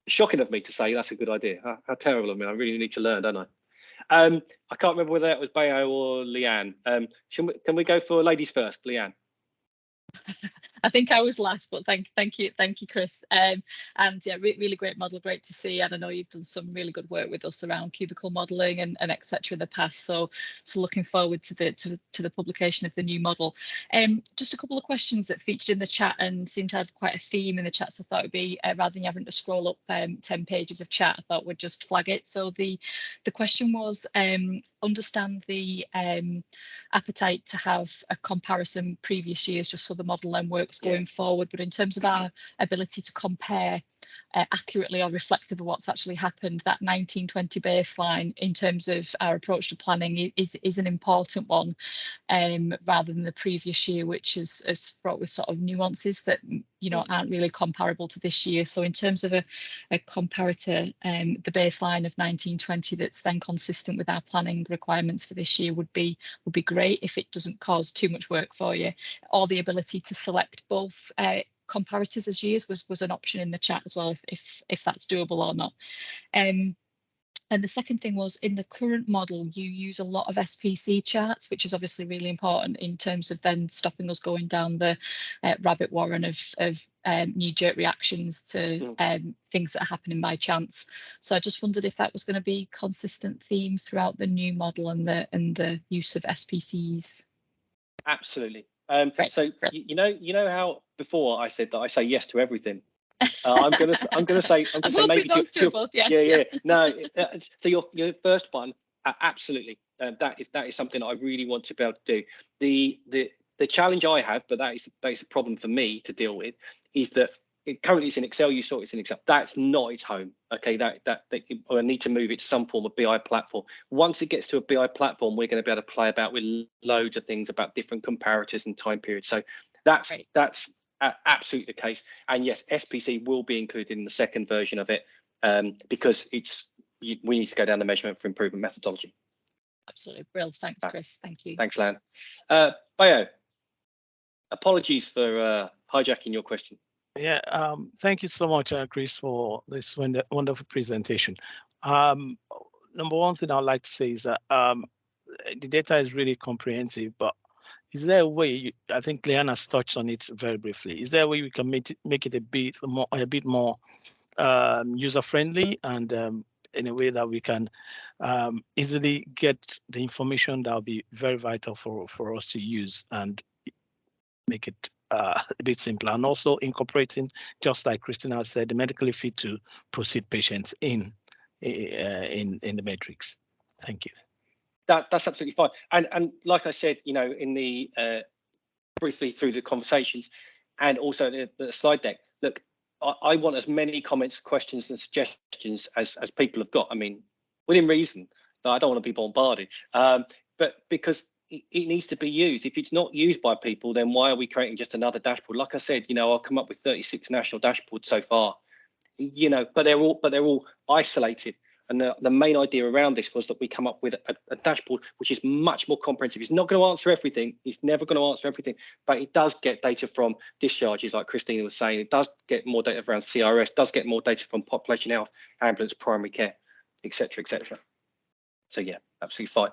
Shocking of me to say that's a good idea. How terrible of me. I really need to learn, don't I? I can't remember whether that was Bayo or Leanne. Can we go for ladies first, Leanne? I think I was last, but thank you, Chris. And yeah, really great model, great to see. And I know you've done some really good work with us around cubicle modelling and etc. in the past. So looking forward to the publication of the new model. Just a couple of questions that featured in the chat and seemed to have quite a theme in the chat. So I thought it'd be rather than having to scroll up 10 pages of chat, I thought we'd just flag it. So the question was, understand the appetite to have a comparison previous years, just so the model then works going forward. But in terms of our ability to compare accurately or reflective of what's actually happened, that 1920 baseline in terms of our approach to planning is an important one, rather than the previous year, which is fraught with sort of nuances that, you know, aren't really comparable to this year. So in terms of a comparator, the baseline of 1920 that's then consistent with our planning requirements for this year would be great, if it doesn't cause too much work for you. Or the ability to select both comparators as years was an option in the chat as well, if that's doable or not. And the second thing was, in the current model, you use a lot of SPC charts, which is obviously really important in terms of then stopping us going down the rabbit warren of knee-jerk reactions to things that are happening by chance. So I just wondered if that was going to be a consistent theme throughout the new model and the use of SPCs. Absolutely. So you know how before I said that I say yes to everything. I'm gonna say maybe to both. Yes. Yeah. No. So your first one, absolutely. That is something I really want to be able to do. The challenge I have, but that is a problem for me to deal with, is that currently it's in Excel. You saw it's in Excel. That's not its home. Okay. I need to move it to some form of BI platform. Once it gets to a BI platform, we're going to be able to play about with loads of things about different comparators and time periods. So that's absolutely the case. And yes, SPC will be included in the second version of it, because we need to go down the measurement for improvement methodology. Absolutely. Brilliant. Thanks, Chris. Thank you. Thanks, Lan. Bayo, apologies for hijacking your question. Yeah, thank you so much, Chris, for this wonderful presentation. Number one thing I'd like to say is that the data is really comprehensive, but is there a way, I think Leanna's touched on it very briefly, is there a way we can make it a bit more user-friendly and in a way that we can easily get the information that will be very vital for us to use and make it a bit simpler, and also incorporating, just like Christina said, the medically fit to proceed patients in the matrix. Thank you. That's absolutely fine. And like I said, you know, in the briefly through the conversations and also the slide deck, look, I want as many comments, questions and suggestions as people have got. I mean, within reason. I don't want to be bombarded, but because it needs to be used. If it's not used by people, then why are we creating just another dashboard? Like I said, you know, I'll come up with 36 national dashboards so far, you know, but they're all isolated. And the main idea around this was that we come up with a dashboard which is much more comprehensive. It's not going to answer everything. It's never going to answer everything, but it does get data from discharges, like Christina was saying. It does get more data around CRS, does get more data from population health, ambulance, primary care, etc., etc. So yeah, absolutely fine.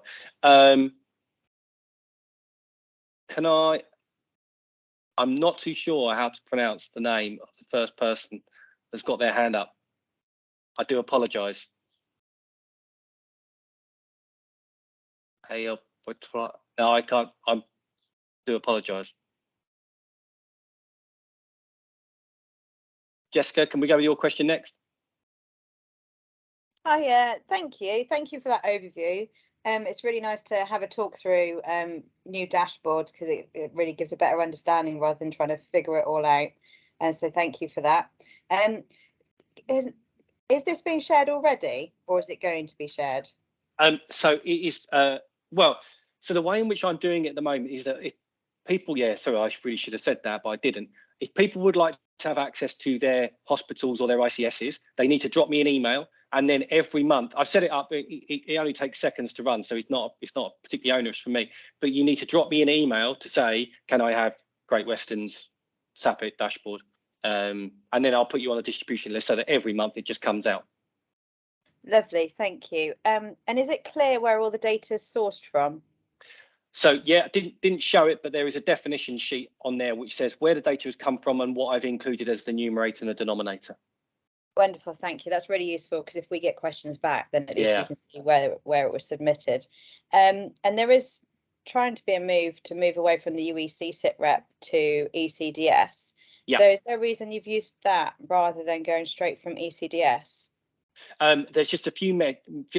I'm not too sure how to pronounce the name of the first person that's got their hand up. I do apologise. No, I can't. I do apologise. Jessica, can we go with your question next? Hi, thank you. Thank you for that overview. It's really nice to have a talk through new dashboards because it really gives a better understanding rather than trying to figure it all out. And so thank you for that. Is this being shared already, or is it going to be shared? So it is. Well, so the way in which I'm doing it at the moment is that if people, sorry, I really should have said that, but I didn't. If people would like to have access to their hospitals or their ICSs, they need to drop me an email. And then every month, I've set it up. It only takes seconds to run, so it's not particularly onerous for me. But you need to drop me an email to say, can I have Great Western's SAPi dashboard? And then I'll put you on a distribution list so that every month it just comes out. Lovely, thank you. And is it clear where all the data is sourced from? So yeah, didn't show it, but there is a definition sheet on there which says where the data has come from and what I've included as the numerator and the denominator. Wonderful, thank you. That's really useful because if we get questions back, then at least we can see where it was submitted. And there is trying to be a move away from the UEC SITREP to ECDS. Yeah. So is there a reason you've used that rather than going straight from ECDS? There's just a few.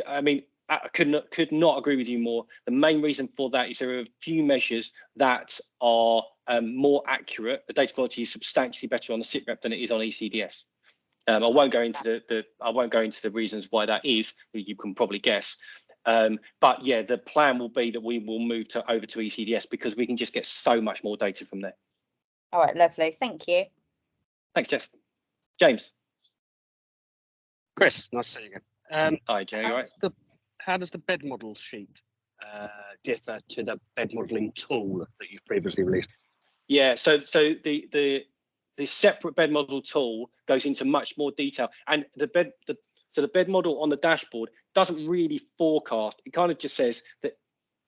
I mean, I could not agree with you more. The main reason for that is there are a few measures that are more accurate. The data quality is substantially better on the SITREP than it is on ECDS. I won't go into the reasons why that is. You can probably guess. But yeah, the plan will be that we will move over to ECDS because we can just get so much more data from there. All right, lovely. Thank you. Thanks, Jess. James. Chris, nice to see you again. Hi, Jay. All right. How does the bed model sheet differ to the bed modelling tool that you've previously released? Yeah, so the separate bed model tool goes into much more detail, and the bed model on the dashboard doesn't really forecast. It kind of just says that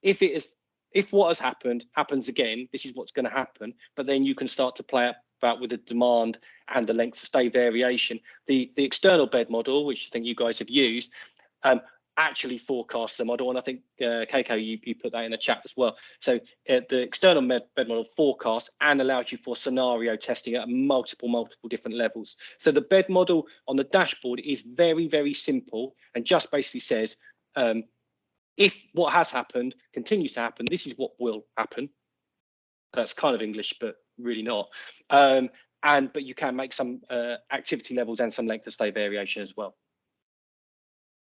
if what has happened happens again, this is what's going to happen. But then you can start to play about with the demand and the length of stay variation. The external bed model, which I think you guys have used, actually forecasts the model, and I think Keiko, you put that in the chat as well. So the external bed model forecasts and allows you for scenario testing at multiple different levels. So the bed model on the dashboard is very, very simple and just basically says if what has happened continues to happen, this is what will happen. That's kind of English, but really not. But you can make some activity levels and some length of stay variation as well.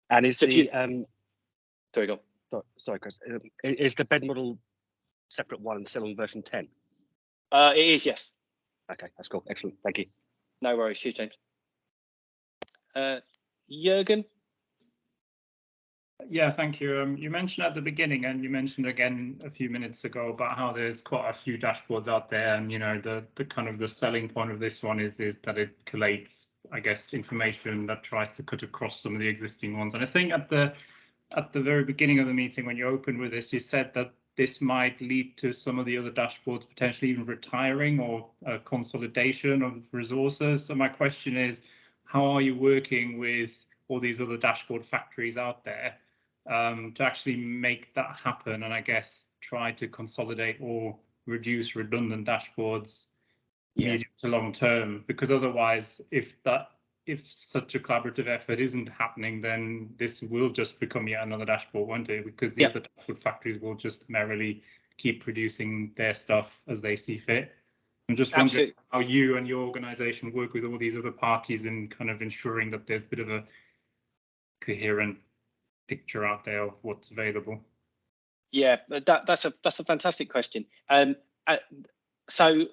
And is sorry, go. Sorry, Chris. Is the bed model separate one and still on version 10? It is, yes. Okay, that's cool. Excellent. Thank you. No worries. Cheers, James. Jürgen. Yeah, thank you. You mentioned at the beginning, and you mentioned again a few minutes ago, about how there's quite a few dashboards out there, and you know the kind of the selling point of this one is that it collates, I guess, information that tries to cut across some of the existing ones. And I think at the very beginning of the meeting, when you opened with this, you said that this might lead to some of the other dashboards potentially even retiring or consolidation of resources. So my question is, how are you working with all these other dashboard factories out there to actually make that happen, and I guess try to consolidate or reduce redundant dashboards medium to long term? Because otherwise, if such a collaborative effort isn't happening, then this will just become yet another dashboard, won't it? Because the other dashboard factories will just merrily keep producing their stuff as they see fit. I'm just wondering how you and your organisation work with all these other parties in kind of ensuring that there's a bit of a coherent picture out there of what's available. Yeah, that's a fantastic question. So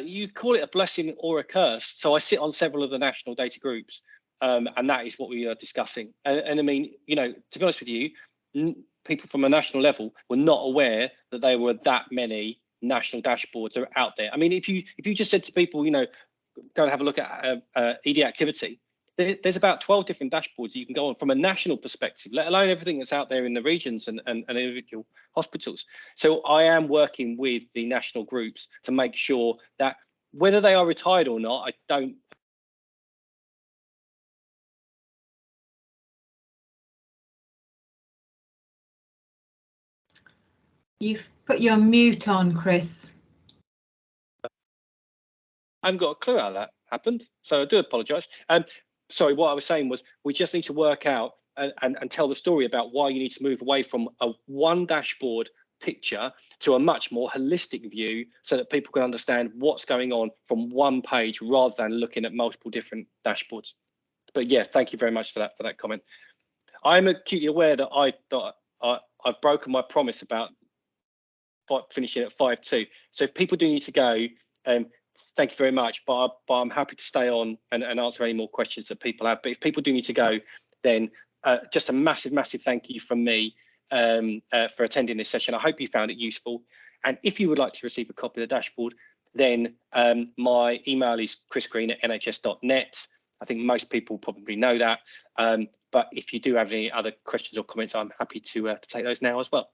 you call it a blessing or a curse. So I sit on several of the national data groups, and that is what we are discussing. And I mean, you know, to be honest with you, people from a national level were not aware that there were that many national dashboards are out there. I mean, if you just said to people, you know, go and have a look at ED activity, there's about 12 different dashboards you can go on from a national perspective, let alone everything that's out there in the regions and individual hospitals. So I am working with the national groups to make sure that whether they are retired or not, I don't. You've put your mute on, Chris. I haven't got a clue how that happened, so I do apologise. Sorry, what I was saying was we just need to work out and tell the story about why you need to move away from a one dashboard picture to a much more holistic view, so that people can understand what's going on from one page rather than looking at multiple different dashboards. But yeah, thank you very much for that comment. I'm acutely aware that I've broken my promise about finishing at 5:02. So if people do need to go, thank you very much, but I'm happy to stay on and answer any more questions that people have. But if people do need to go, then just a massive thank you from me for attending this session. I hope you found it useful. And if you would like to receive a copy of the dashboard, then my email is chrisgreen@nhs.net. I think most people probably know that. But if you do have any other questions or comments, I'm happy to take those now as well.